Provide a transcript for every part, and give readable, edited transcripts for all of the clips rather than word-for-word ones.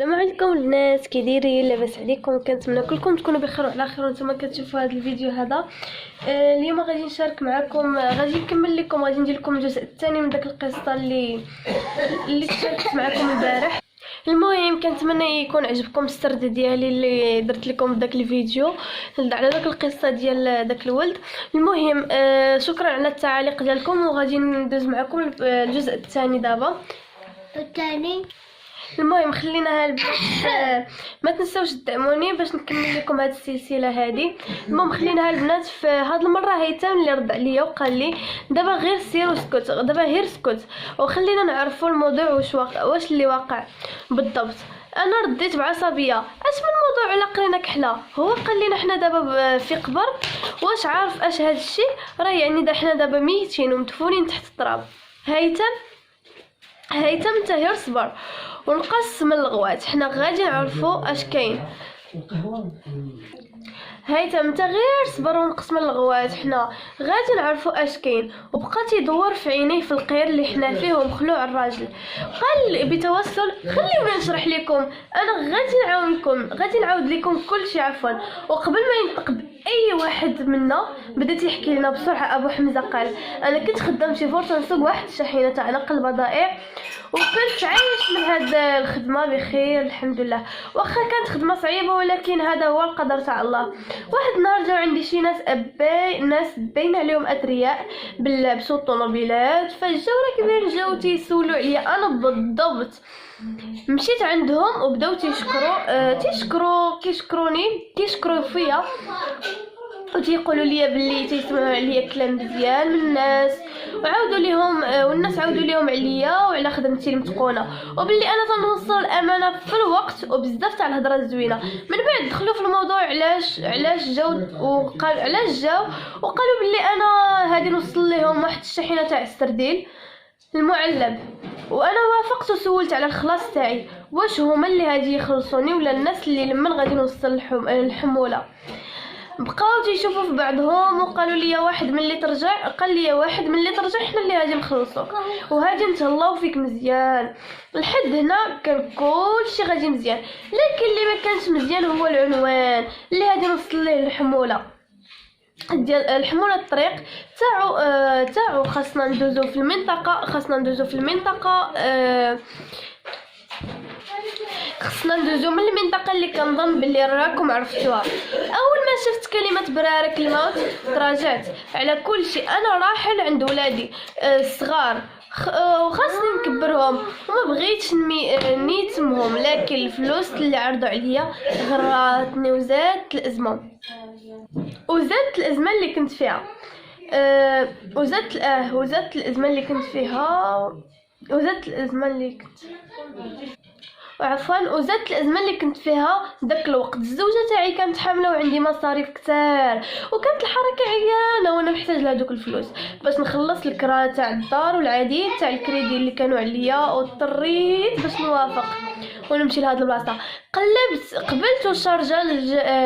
السلام عليكم الناس، كي دايرين؟ لاباس عليكم؟ كنتمنى كلكم تكونوا بخير وعلى خير وانتم كتشوفوا هذا الفيديو هذا. اليوم غادي نشارك معكم، غادي نكمل لكم، غادي ندير لكم الجزء الثاني من داك القصه اللي شاركت معكم البارح. المهم كنتمنى يكون عجبكم السرد ديالي اللي درت لكم بداك الفيديو على داك القصه ديال داك الولد. المهم شكرا على التعاليق ديالكم، وغادي ندوز معكم الجزء الثاني دابا. المهم خلينا البنات ما تنساوش تدعموني باش نكمل لكم هذه السلسله هذه. المهم خلينا البنات في هذه المره هيثم اللي رد عليا وقال لي دابا غير سير وسكت، دابا غير سكت وخلينا نعرفوا الموضوع واش اللي واقع بالضبط. انا رديت بعصبيه، اش من موضوع على قرينا كحله؟ هو قال لنا حنا دابا في قبر، واش عارف اش هذا الشيء؟ راه يعني حنا دابا ميتين ومدفونين تحت التراب. هيثم انت غير صبر ونقص من الغوات، حنا غادي نعرفوا اش كاين. هيثم انت غير صبر ونقص من الغوات، حنا غادي نعرفوا اش كاين. وبقى تيدور في عينيه في القير اللي حنا فيه ومخلوع الراجل. قال بتوسل خليوني نشرح لكم، انا غادي نعاونكم، غادي نعاود لكم كل شيء عفوا. وقبل ما ينطق اي واحد منا بدا تيحكي لنا بسرعه. ابو حمزه قال انا كنت خدام شي فرصه نسوق واحد الشاحنه تاع نقل بضائع، وكنت عايش من هاد الخدمه بخير الحمد لله. واخا كانت خدمه صعيبه ولكن هذا هو القدر تاع الله. واحد النهار جاو عندي شي ناس باين عليهم اثرياء بلبسوا الطوموبيلات، فجاو راكبين جاو تيسولوا عليا انا بالضبط. مشيت عندهم وبداو كيشكروا فيا وتيقولوا لي باللي تيسمعوا عليا كلام مزيان من الناس، وعاودوا ليهم والناس عاودوا ليهم عليا وعلى خدمتي المتقونه، وباللي انا تنوصل الامانه في الوقت وبزاف تاع الهضره الزوينه. من بعد دخلوا في الموضوع علاش جاو وقالوا باللي انا غادي نوصل لهم واحد الشاحنه تاع السرديل المعلب، وانا وافقت وسولت على الخلاص تاعي واش هما اللي غادي يخلصوني ولا الناس اللي لمن غادي نوصل الحموله. بقاو تيشوفوا في بعضهم وقالوا لي واحد من اللي ترجع حنا اللي غادي نخلصوك وهادي نتهلاو فيك مزيان. لحد هنا كان كلشي غادي مزيان، لكن اللي ما كانش مزيان هو العنوان اللي غادي نوصل ليه الحموله ديال الحموله. الطريق تاعو خاصنا ندوزو في المنطقه خصنا ندوزو من المنطقه اللي كنظن باللي راكم عرفتوها. اول ما شفت كلمه برارك الموت تراجعت على كل شيء. انا راحل عند ولادي الصغار وخاصني نكبرهم وما بغيتش نيتمهم، لكن الفلوس اللي عرضوا عليا غراتني وزادت الازمه اللي كنت فيها. وزادت الازمه اللي كنت فيها داك الوقت. الزوجه تاعي كانت حامله وعندي مصاريف كثار، وكانت الحركه عيانه وانا محتاج لها دوك الفلوس باش نخلص الكرا تاع الدار والعديد تاع الكريدي اللي كانوا عليا، واضطريت باش نوافق ونمشي لهاد البلاصه. قبلت وشارجه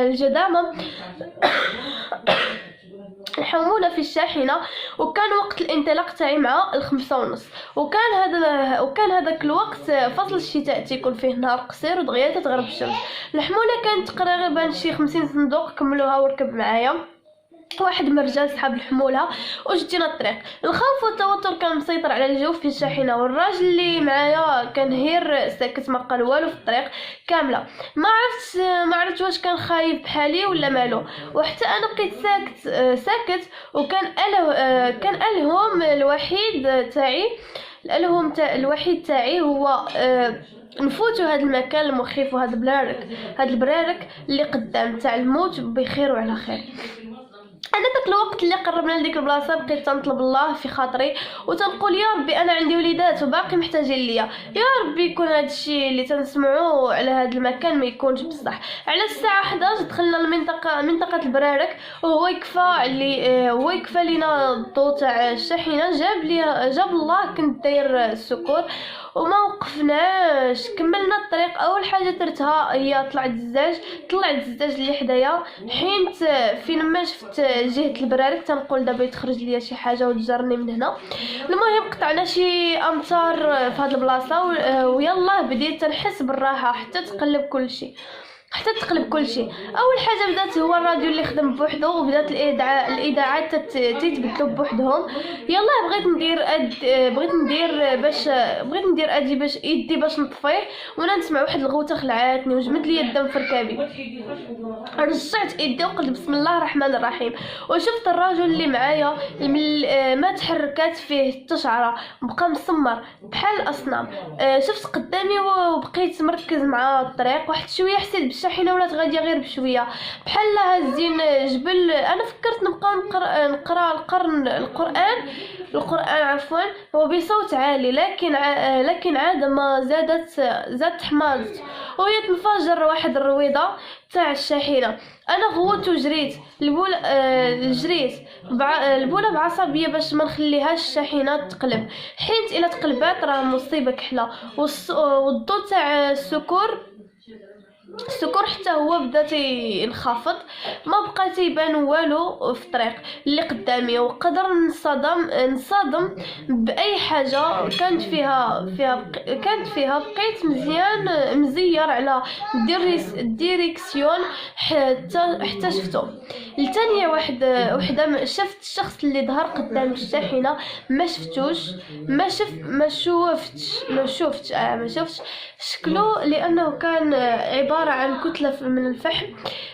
الجدامه الحمولة في الشاحنة، وكان وقت الانطلاق تاعي مع 5:30، وكان هذاك الوقت فصل الشتاء تيكون فيه نهار قصير ودغيا تتغرب الشمس. الحمولة كانت تقريبا شي 50 صندوق كملوها وركب معايا واحد من رجال سحاب الحمولة وجدينا الطريق. الخوف والتوتر كان مسيطر على الجو في الشاحنة، والراجل اللي معايا كان غير ساكت ما قال والو في الطريق كامله. ما عرفت واش كان خايف بحالي ولا مالو، وحتى انا بقيت ساكت وكان كان الهم الوحيد تاعي هو نفوتوا هذا المكان المخيف وهذا البرارك اللي قدام تاع الموت بخير وعلى خير. انا داك الوقت اللي قربنا لديك البلاصه بقيت تنطلب الله في خاطري وتنقول يا ربي انا عندي وليدات وباقي محتاجين ليا، يا ربي يكون هذا الشيء اللي تنسمعوه على هذا المكان ما يكونش بصح. على الساعه 11 دخلنا منطقه البرارك، وهو يكفى لينا الضوء تاع الشاحنه. جاب الله كنت داير السكور وما وقفناش، كملنا الطريق. اول حاجه درتها هي طلعت الزجاج اللي حدايا، حيت فين ما شفت جهه البرارك تنقول دابا يتخرج ليا شي حاجه وتجرني من هنا. المهم قطعنا شي امتار في هاد البلاصه، ويلا بديت تنحس بالراحه حتى تقلب كل شيء. اول حاجه بدات هو الراديو اللي خدم بوحدو، وبدات الاذاعات تيتبدلوا بوحدهم. يلا بغيت ندير ادي باش يدي باش نطفيه، وانا نسمع واحد الغوته خلعاتني وجمد لي الدم في ركابي. رجعت يدي وقلت بسم الله الرحمن الرحيم، وشفت الرجل اللي معايا ما تحركات فيه حتى شعره، بقى مسمر بحال الاصنام. شفت قدامي وبقيت مركز مع الطريق. واحد شويه حسيت بالشاحنه ولات غاديه غير بشويه بحال هازين جبل. انا فكرت نبقى نقرا القران عفوا وبصوت عالي، لكن عاد ما زادت حماضت، وهي تنفجر واحد الرويضه تاع الشاحنه. انا غوت وجريت البوله بعصبيه باش ما نخليهاش الشاحنه تقلب، حيت الا تقلبات راه مصيبه كحله. والضو تاع السكور حتى هو بدا ينخفض، ما بقى تيبان والو في الطريق اللي قدامي، وقدر نصدم باي حاجه كانت فيها. بقيت مزير على الديريكسيون حتى شفتو. الثانيه وحده شفت الشخص اللي ظهر قدام الشاحنه، ما شفتش شكله، لانه كان عباره عن كتله من الفحم.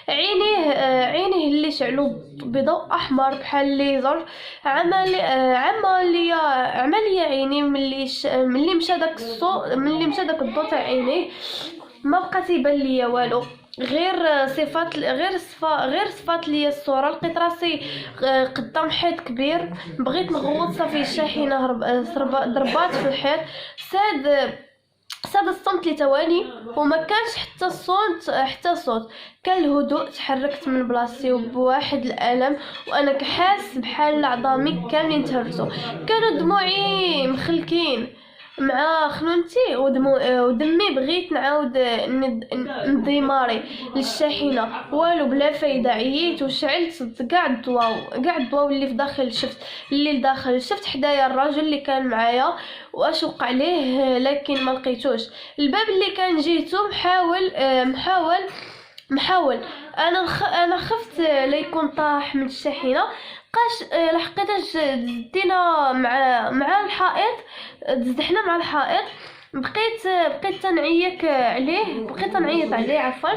عينيه اللي شعلوا بضوء احمر بحال الليزر. عمليه عيني ملي مشى داك الضوء تاع عينيه، ما بقى تيبان ليا والو غير صفات ليا الصوره. لقيت راسي قدام حيط كبير، بغيت نغوت صافي الشاحنه ضربات في الحيط. ساد الصمت لثواني، وما كانش حتى صوت. كان الهدوء. تحركت من بلاصتي وبواحد الالم، وانا كحاس بحال عظامي كاملين تهرسوا. كانوا دموعي مخلكين مع خنونتي ودمي. بغيت نعاود نضيماري للشاحنه، والو بلا فايده. عييت وشعلت كاع الضواو اللي في داخل. شفت حدايا الرجل اللي كان معايا واش وقع عليه، لكن ما لقيتوش. الباب اللي كان جهته محاول. انا خفت لا يكون طاح من الشاحنه. لحقيتاش دينا مع الحائط، تزدحنا مع الحائط. بقيت تنعيط عليه عفوا.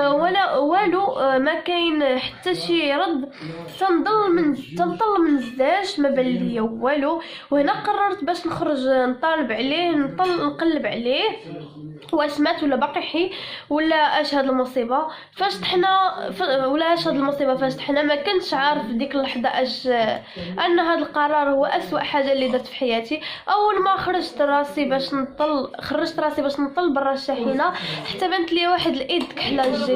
ولا والو، ما كاين حتى شي رد. تنطل من الزاج، ما بان ليا والو. وهنا قررت باش نخرج نقلب عليه واش مات ولا باقي حي، ولا اش هاد المصيبه. فاش طحنا ما كنتش عارف ديك اللحظه ان هاد القرار هو اسوأ حاجه اللي درت في حياتي. اول ما خرجت راسي باش نطل برا الشاحنه، حتى بانت لي واحد الايد كحله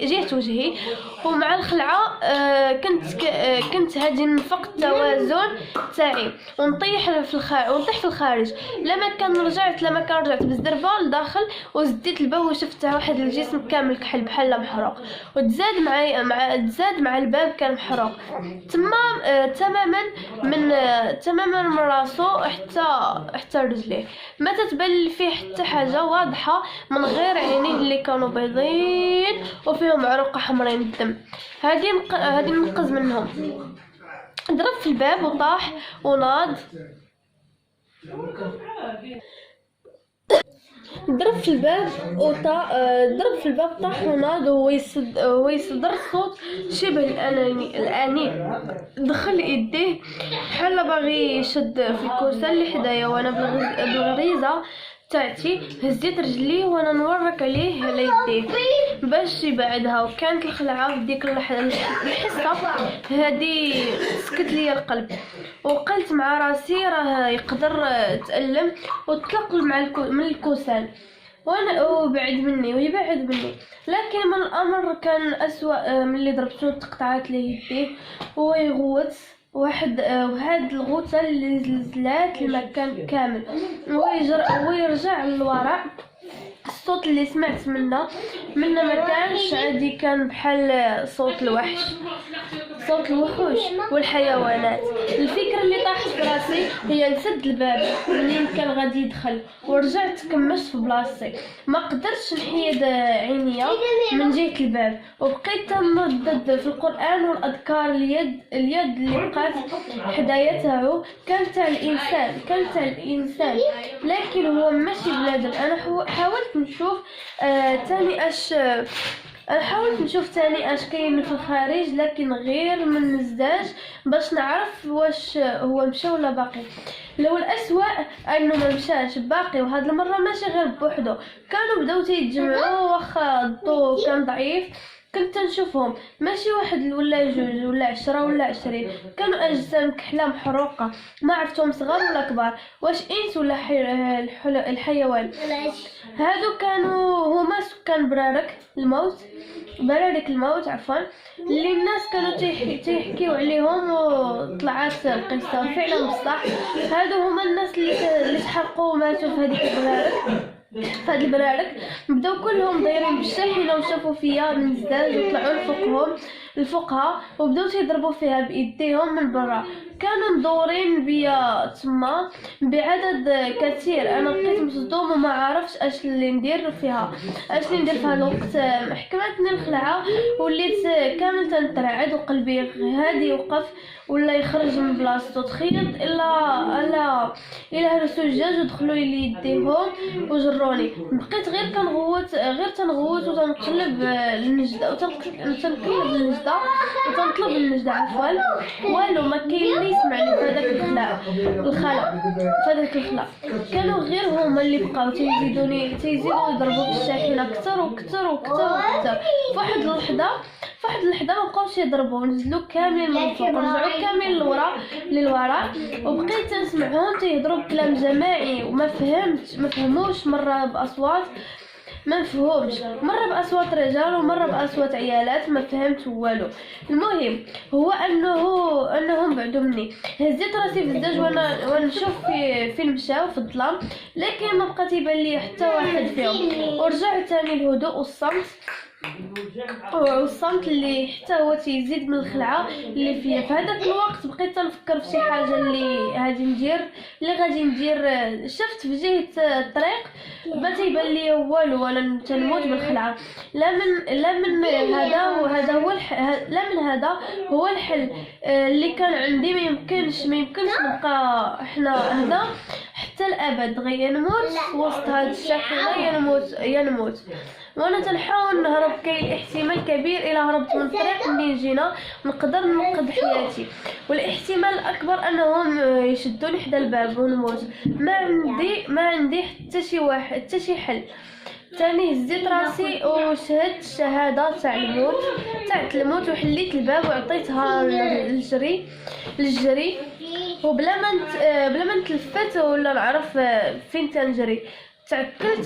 جهه وجهي. ومع الخلعه كنت هادي نفقد التوازن تاعي ونطيح في الخارج. لما كان رجعت بالزربه لداخل، وزديت الباب وشفت واحد الجسم كامل كحل بحال محروق، وتزاد مع الباب كان محروق تماما من راسو حتى رجليه. ما تتبان فيه حتى حاجه واضحه من غير عينيه اللي كانوا بيضين وفيهم عروق حمرين الدم. هذه ننقذ منهم. ضرب في الباب وطاح وناض. ضرب في الباب طاح وناض ويصدر صوت شبه الانين. دخل يديه بحال باغي يشد في الكوسه اللي حدايا، وانا بالغريزه تاعتي هزيت رجلي وانا نورك عليه على يديه باش يبعدها. وكانت الخلعه في ديك الحصه هذه سكت لي القلب، وقلت مع راسي راه يقدر تألم وتطلق من الكوسان ويبعد مني. لكن من الامر كان اسوأ من اللي ضربته. تقطعت لي يديه وهو يغوت وهاد الغوته اللي زلزلات المكان كامل ويرجع للوراء. الصوت اللي سمعت منه ما كانش عادي، كان بحال صوت الوحوش والحيوانات. الفكره اللي طاحت في راسي هي نسد الباب منين كان غادي يدخل، ورجعت كمشت في بلاصتي، ما قدرتش نحيد عينيا من جهه الباب، وبقيت تنردد في القران والاذكار. اليد اللي بقات حدايا تاعو كانت تاع الانسان، لكن هو ماشي بنادم. انا حاولت نشوف تاني اش كاين في الخارج، لكن غير من نزداج باش نعرف واش هو مشى ولا باقي. لو الأسوأ انه ما مشاش باقي، وهاد المره ماشي غير بوحدو، كانوا بداو تيتجمعوا واخا الضوء كان ضعيف. كنت نشوفهم ماشي واحد ولا جوج ولا 10 ولا 20، كانوا اجسام كحله محروقه، ما عرفتهم صغار ولا كبار، واش انس ولا الحيوان. هادو كانوا هما سكان برارك الموت عفوا، اللي الناس كانوا تيحكيو عليهم، وطلعت القصه فعلا بصح. هادو هما الناس اللي تحرقوا وماتوا في هاد البرارك. بداو كلهم دايرين بالشاحنه وشافوا فيا من زداد، وطلعوا لفوقها وبداو تيضربوا فيها بايديهم من برا. كانوا مدورين بيا تما بعدد كثير. انا بقيت مصدوم وما عرفتش اش اللي ندير فيها الوقت. حكمتني الخلعه، وليت كامل تنترعد، وقلبي هادي وقف ولا يخرج من بلاصتو. تخيلت الا هرسوا الدجاج ودخلوا لي يديهم وجروني. بقيت غير تنغوت وتنقلب النجده وتنطلب النجده عفوا. والو ما كاين اللي يسمعني في هذاك الخلا. كانوا غير هما اللي بقاو تيزيدوا يضربوا بالشاحنه اكثر وكثر. فواحد اللحظه ما بقاوش يضربوا، نزلوا كاملين من الفوق، رجعوا كامل للوراء، وبقيت نسمعهم تيهضروا بكلام جماعي وما فهموش. مره باصوات رجال ومره باصوات عيالات، ما فهمت والو. المهم هو انهم بعدوا مني. هزيت راسي في الزاج وانا نشوف فين مشاو في الظلام، لكن ما بقى تيبان لي حتى واحد فيهم. ورجعت ثاني الهدوء والصمت اللي حتى هو تيزيد من الخلعه اللي فيا. في هذاك الوقت بقيت تنفكر في شي حاجه اللي غادي ندير. شفت في جهه الطريق ما تيبان لي والو، وانا تنموت بالخلعه. لا من هذا هو الحل اللي كان عندي. ما يمكنش نبقى احنا هنا حتى الابد. غير نموت وسط هاد الشاحنه، ينموت. وانا تنحاول نهرب. كاين احتمال كبير الى هربت من الطريق منين جينا نقدر ننقذ حياتي، والاحتمال الاكبر انهم يشدوني حدا الباب ونموت. ما عندي حتى شي حل. تاني هزيت راسي وشهدت الشهاده تاع الموت وحليت الباب وعطيتها للجري وبلا ما نتلفت ولا نعرف فين تنجري. تعكلت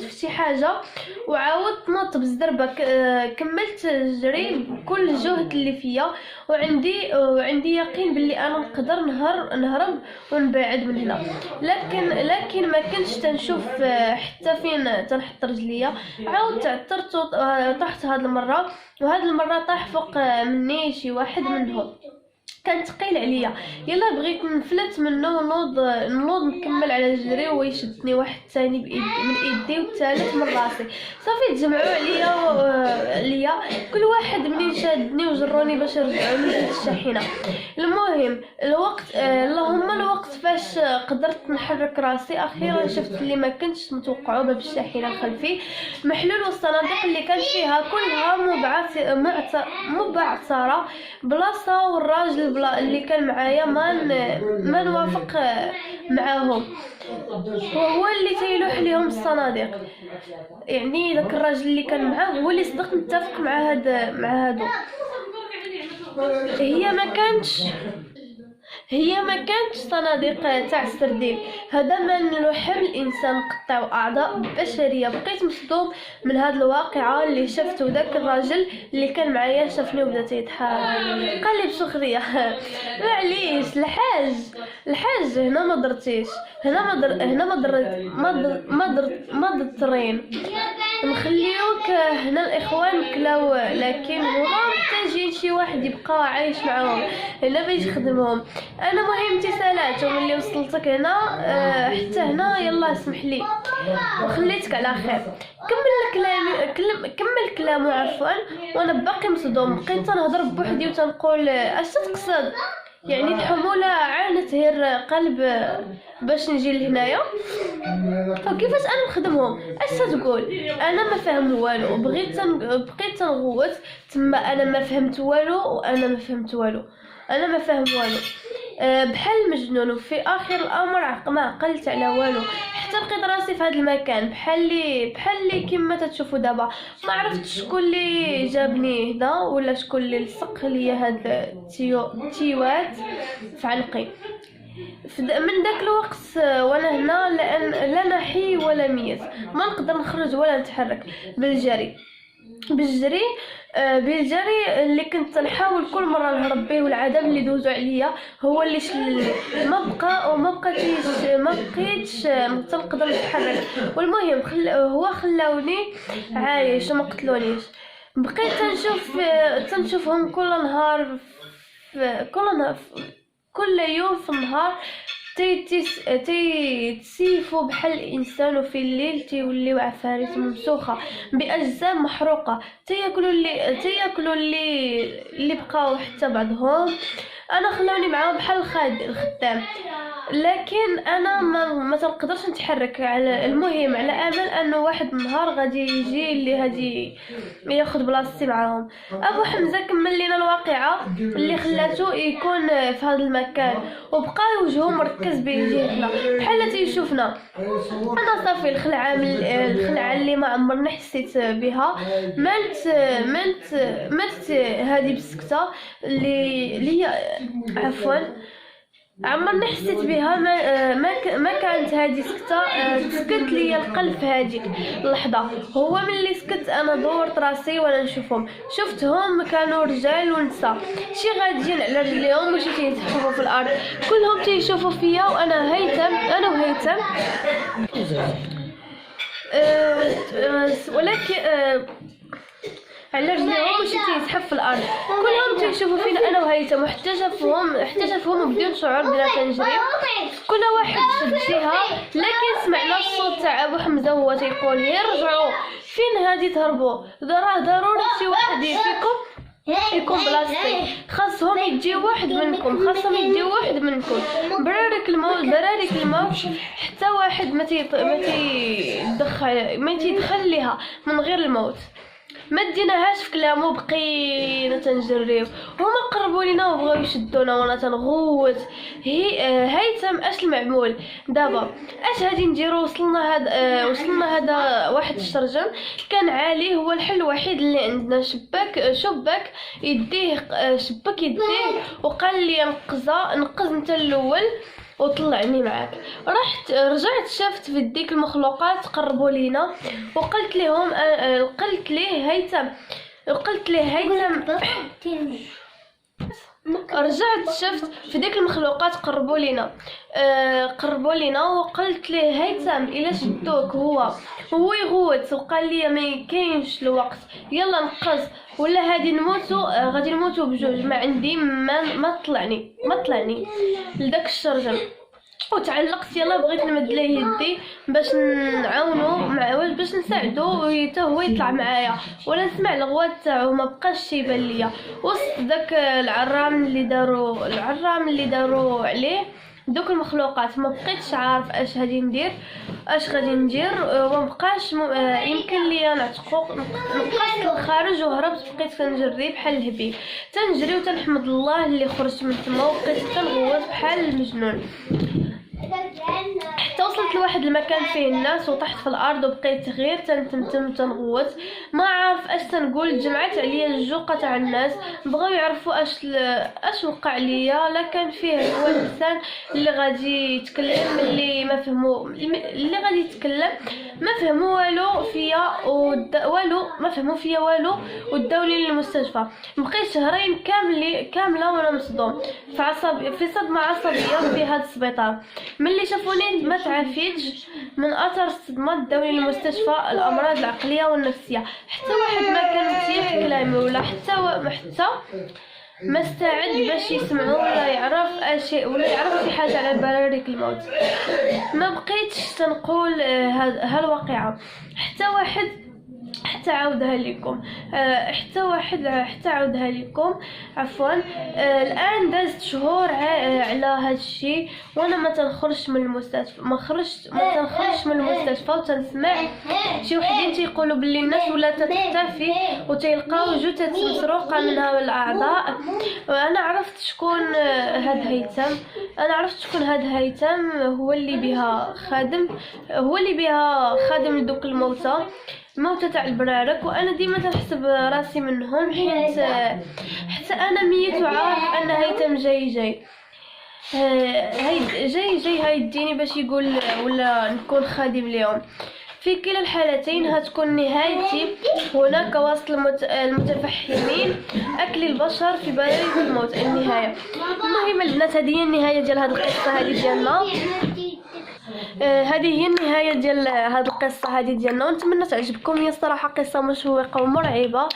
في شي حاجه وعاودت نط بزدربه. كملت جري بكل الجهد اللي فيا، وعندي يقين باللي انا نقدر نهرب ونبعد من هنا. لكن ما كنتش تنشوف حتى فين تنحط رجليا. عاودت تعثرت وطحت هاد المره طاح فوق مني شي واحد منهم. كان ثقيل عليا. يلا بغيت نفلت منه ونوض نكمل على الجري، ويشدني واحد ثاني من ايدي والثالث من راسي. صافي تجمعوا عليا كل واحد منين شادني وجروني باش يرجعوني للشاحنه. المهم الوقت فاش قدرت نحرك راسي اخيرا شفت اللي ما كنتش متوقعه. باب الشاحنه الخلفي محلول، والصناديق اللي كانت فيها كلها مبعثره بلاصه، والراجل اللي كان معايا ما نوافق معاهم، وهو اللي تيلوح لهم الصناديق. يعني داك الراجل اللي كان معاه هو اللي صدق متفق مع هادو. هي هي ما كانتش صناديق تاع السردين، هذا ما نلوحم الانسان قطع اعضاء بشريه. بقيت مصدوم من هذه الواقعه اللي شفته. ذاك الراجل اللي كان معايا شافني وبدا يضحك، قال لي بسخريه معليش الحاج هنا ما درتيش، هنا ما ضرين نخليوك هنا الاخوان كلاو، لكن هما محتاجين شي واحد يبقى عايش معاهم هنا باش يخدمهم. انا مهمتي سالاتهم اللي وصلتك هنا حتى هنا، يلا اسمح لي وخليتك على خير. كمل كلامه عفوا، وانا باقي مصدوم. بقيت تنهضر بوحدي وتنقول اش تقصد؟ يعني الحمولة عانت هير قلب باش نجي لهنايا، وكيفاش انا نخدمهم؟ اش تقول؟ انا ما فهم والو، بقيت تنغوت تما. انا ما فهمت والو، انا ما فهم والو، بحال المجنون. وفي اخر الامر ما عقلت على والو، حتى لقيت راسي في هذا المكان بحال لي كما تتشوفوا دابا. ما عرفتش شكون اللي جابني هنا ولا شكون اللي لصق ليا هاد التيوات في عنقي. من داك الوقت وانا هنا، لان لا نحي ولا ميت، ما نقدر نخرج ولا نتحرك. بالجري اللي كنت نحاول كل مره نهرب به، والعذاب اللي دوزو عليا هو اللي شلني. ما بقيتش نقدر نتحرك. والمهم هو خلاوني عايش وما قتلونيش. بقيت تنشوفهم كل يوم في النهار تيتسيفوا بحال الانسان، وفي الليل تيوليو عفاريت ممسوخه باجسام محروقه تياكلوا اللي بقاو حتى بعضهم. انا خلاوني معاهم بحال الخدام، لكن انا ما تنقدرش نتحرك. على المهم على امل انه واحد النهار غادي يجي اللي غادي ياخذ بلاصتي معاهم. ابو حمزه كمل لنا الواقعه اللي خلاته يكون في هذا المكان، وبقى وجهه مركز بجهتنا بحال تيشوفنا. انا صافي الخلعه اللي ما عمرني حسيت بها مالت هذه بالسكته اللي عفوا عمرني حسيت بها. ما كانت هذه سكته. سكت لي القلب في هذيك اللحظه. هو ملي سكت انا دورت راسي وانا نشوفهم. شفتهم كانوا رجال ونساء، شي غاديين على رجليهم وشي تيتحفوا في الارض، كلهم تيشوفوا فيا وانا وهيثم ولكن على رجليهم وشي تيزحف في الارض، كلهم تيشوفوا فينا انا وهيثم. احتجفهم بدون شعور بلا تنجري، كل واحد شد جهه. لكن سمعنا الصوت تاع ابو حمزه وهو تيقول رجعوا، فين هادي تهربوا؟ ضروري شي واحد فيكم يكون بلاصتي، خاصهم يجي واحد منكم، برارك الموت حتى واحد ما تيدخل ليها من غير الموت. ما ديناهاش في كلامه، بقينا تنجريو. هما قربوا لينا وبغاو يشدونا وانا تنغوت. هيثم اش المعمول دابا؟ اش غادي نديرو؟ وصلنا هذا واحد الشرجم كان عالي، هو الحل الوحيد اللي عندنا. شبك يديه وقال لي نقز انت الاول وطلعني معاك. رجعت شفت في ديك المخلوقات قربوا لينا، وقلت ليه هيثم رجعت شفت في ديك المخلوقات قربوا لينا وقلت ليه هيثم الا شدوك هو يغوت، وقال لي ما كاينش الوقت، يلا نقص ولا غادي نموتوا بجوج. ما عندي ما طلعني لذاك الشرجم، وتعلقت. يلا بغيت نمد ليه يدي باش نعاونو باش نساعدو حتى هو يطلع معايا ولا نسمع الغوات تاعو. ما بقاش شي بان ليا وسط داك العرام اللي داروا عليه دوك المخلوقات. ما بقيتش عارف اش غادي ندير وما بقاش يمكن لي نعتقو. نقصت الخارج وهربت، بقيت كنجري بحال الهبيل، تنجري وتنحمد الله اللي خرجت من تما، وبقيت كنغوت بحال المجنون حتى وصلت وصلت لواحد المكان فيه الناس وطحت في الارض وبقيت غير تنتمتم تنغوت. ما عارف اش تنقول. جمعت عليا الجوقه تاع الناس بغاو يعرفوا اش وقع ليا. لا كان فيه هو الانسان اللي غادي يتكلم اللي ما فهمو، اللي غادي يتكلم ما فهموا والو فيا والو ما فهموا فيا والو وداوني للمستشفى. بقيت شهرين كامله وانا مصدوم في صدمه عصبيه في هذا السبيطار. ملي شافوني ما تعافيتش من اثر الصدمه داوني للمستشفى الامراض العقليه والنفسيه. حتى واحد ما كان متيح كلامي ولا حتى ما استعد باش يسمعوا ولا يعرف شيء ولا يعرف شي حاجه على براريك الموت. ما بقيتش تنقول هالواقعه حتى عاودها لكم عفوا. الان دازت شهور على هذا الشيء وانا ما تنخرجش من المستشفى، ما تنخرجش من المستشفى وتنسمع شي وحدين تيقولوا باللي الناس ولا تختفي وتلقاو جثث مسروقه منها الاعضاء. انا عرفت شكون هاد هيثم هو اللي بها خادم لدوك الموتى تاع البرارك. وانا ديما تنحسب راسي منهم حتى انا ميت وعارف ان هيثم جاي هيديني باش يقول ولا نكون خادم اليوم. في كلا الحالتين هتكون نهايتي هناك وسط المتفحمين اكل البشر في براري الموت. النهايه. المهم البنات هذه هي النهايه ديال هذه القصه هذه ديالنا. هذه هي النهايه ديال هذه القصه هذه ديالنا ونتمنى تعجبكم. هي الصراحه قصه مشوقه ومرعبه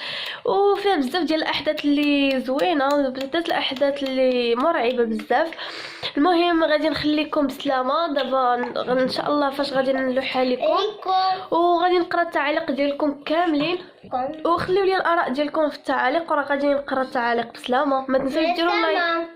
وفيها بزاف ديال الاحداث اللي زوينه وبزاف الاحداث اللي مرعبه بزاف. المهم غادي نخليكم بسلامه. دابا ان شاء الله فاش غادي نلوحها لكم وغادي نقرا التعاليق ديالكم كاملين وخليو لي الاراء ديالكم في التعاليق وراه غادي نقرا التعاليق بسلامه. ما تنساوش ديروا لايك.